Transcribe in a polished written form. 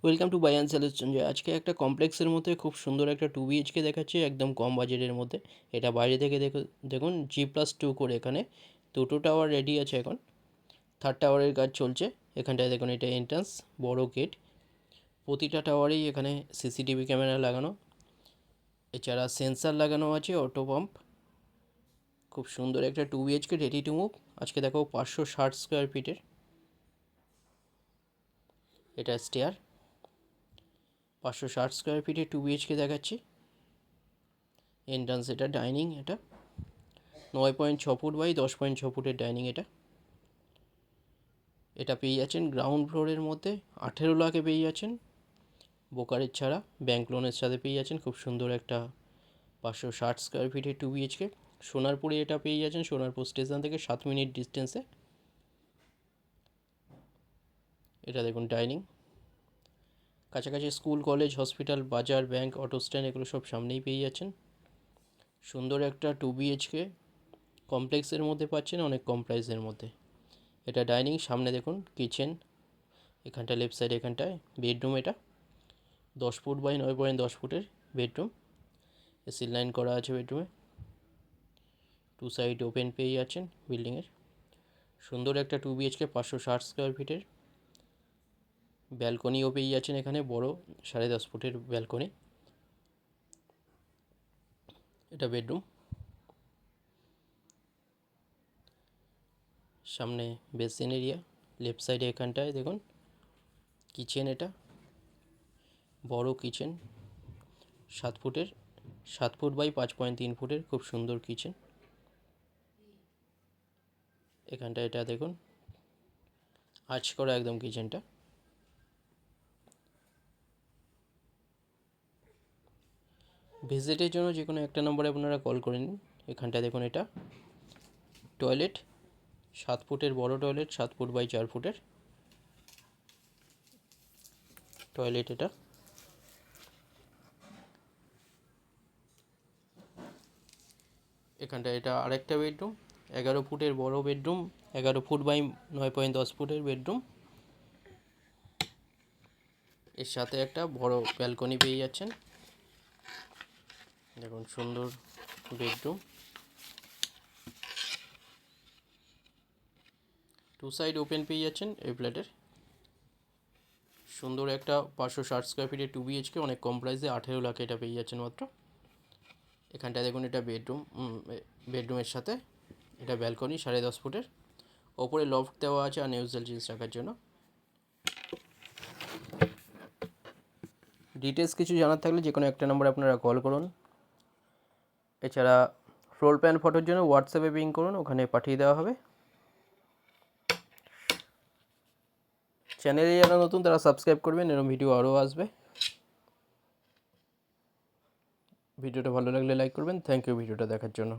Welcome to বায়ান সেলের সঞ্জয়। আজকে একটা কমপ্লেক্সের মধ্যে খুব সুন্দর একটা 2 BHK দেখাচ্ছে একদম কম বাজেটের মধ্যে। এটা বাইরে থেকে দেখুন G+2 করে এখানে দুটো টাওয়ার রেডি আছে এখন। থার্ড টাওয়ারের কাজ চলছে। এখানটায় দেখুন এটা এন্ট্রান্স, বড় গেট। প্রতিটা টাওয়ারেই এখানে সিসিটিভি ক্যামেরা লাগানো, এছাড়া সেন্সার লাগানো আছে, অটো পাম্প। খুব সুন্দর একটা 2 BHK রেডি টু মুভ। আজকে দেখো 560 স্কোয়ার ফিটের এটা স্টেয়ার। 560 স্কোয়ার ফিটে 2 BHK দেখাচ্ছি। এন্ট্রান্স, এটা ডাইনিং, এটা 9.6 ফুট বাই 10.6 ফুটের ডাইনিং। এটা পেয়ে যাচ্ছেন গ্রাউন্ড ফ্লোরের মধ্যে 18 লাখে পেয়ে যাচ্ছেন ব্রোকারেজ ছাড়া, ব্যাংক লোনের সাথে পেয়ে যাচ্ছেন। খুব সুন্দর একটা 560 স্কোয়ার ফিটের 2 BHK। সোনারপুরে এটা পেয়ে যাচ্ছেন, সোনারপুর স্টেশন থেকে 7 মিনিট ডিস্টেন্সে। এটা দেখুন ডাইনিং, কাছাকাছি স্কুল, কলেজ, হসপিটাল, বাজার, ব্যাংক, অটো স্ট্যান্ড এগুলো সব সামনেই পেয়ে যাচ্ছেন। সুন্দর একটা 2 BHK কমপ্লেক্সের মধ্যে পাচ্ছেন অনেক কম প্রাইসের মধ্যে। এটা ডাইনিং, সামনে দেখুন কিচেন, এখানটা লেফট সাইড, এখানটায় বেডরুম। এটা 10 ফুট বাই 9.10 ফুটের বেডরুম। এসি লাইন করা আছে বেডরুমে। টু সাইড ওপেন পেয়ে যাচ্ছেন বিল্ডিংয়ের। সুন্দর একটা 2 BHK 560 স্কোয়ার ফিটের। ব্যালকনিও পেয়ে যাচ্ছেন এখানে, বড় 10.5 ফুটের ব্যালকনি। এটা বেডরুম, সামনে বেসিন এরিয়া। লেফট সাইডে এখানটায় দেখুন কিচেন, এটা বড় কিচেন, 7 ফুটের, 7 ফুট বাই 5.3 ফুটের খুব সুন্দর কিচেন। এখানটা এটা দেখুন আর্চ করা একদম কিচেনটা। ভিজিটের জন্য যে কোনো একটা নম্বরে আপনারা কল করে নিন। এখানটা দেখুন এটা টয়লেট, 7 ফুটের বড় টয়লেট, 7 ফুট বাই 4 ফুটের টয়লেট। এটা এখানটা এটা আরেকটা বেডরুম, 11 ফুটের বড় বেডরুম, 11 ফুট বাই 9.10 ফুটের বেডরুম। এর সাথে একটা বড় ব্যালকনি পেয়ে যাচ্ছেন। দেখুন সুন্দর বেডরুম, টু সাইড ওপেন পেয়ে যাচ্ছেন এই ফ্ল্যাটের। সুন্দর একটা 560 স্কোয়ার ফিটের 2 BHK অনেক কম প্রাইসে 18 লাখে এটা পেয়ে যাচ্ছেন মাত্র। এখানটা দেখুন এটা বেডরুম, বেডরুমের সাথে এটা ব্যালকনি 10.5 ফুটের। ওপরে লফট দেওয়া আছে আর নিউজেল জিনিস রাখার জন্য। ডিটেলস কিছু জানার থাকলে যে কোনো একটা নম্বরে আপনারা কল করুন। এছাড়া ফ্লোর প্ল্যান ফটোর জন্য হোয়াটসঅ্যাপে পিং করুন, ওখানে পাঠিয়ে দেওয়া হবে। চ্যানেলে যারা নতুন তারা সাবস্ক্রাইব করবেন, এরকম ভিডিও আরও আসবে। ভিডিওটা ভালো লাগলে লাইক করবেন। থ্যাংক ইউ ভিডিওটা দেখার জন্য।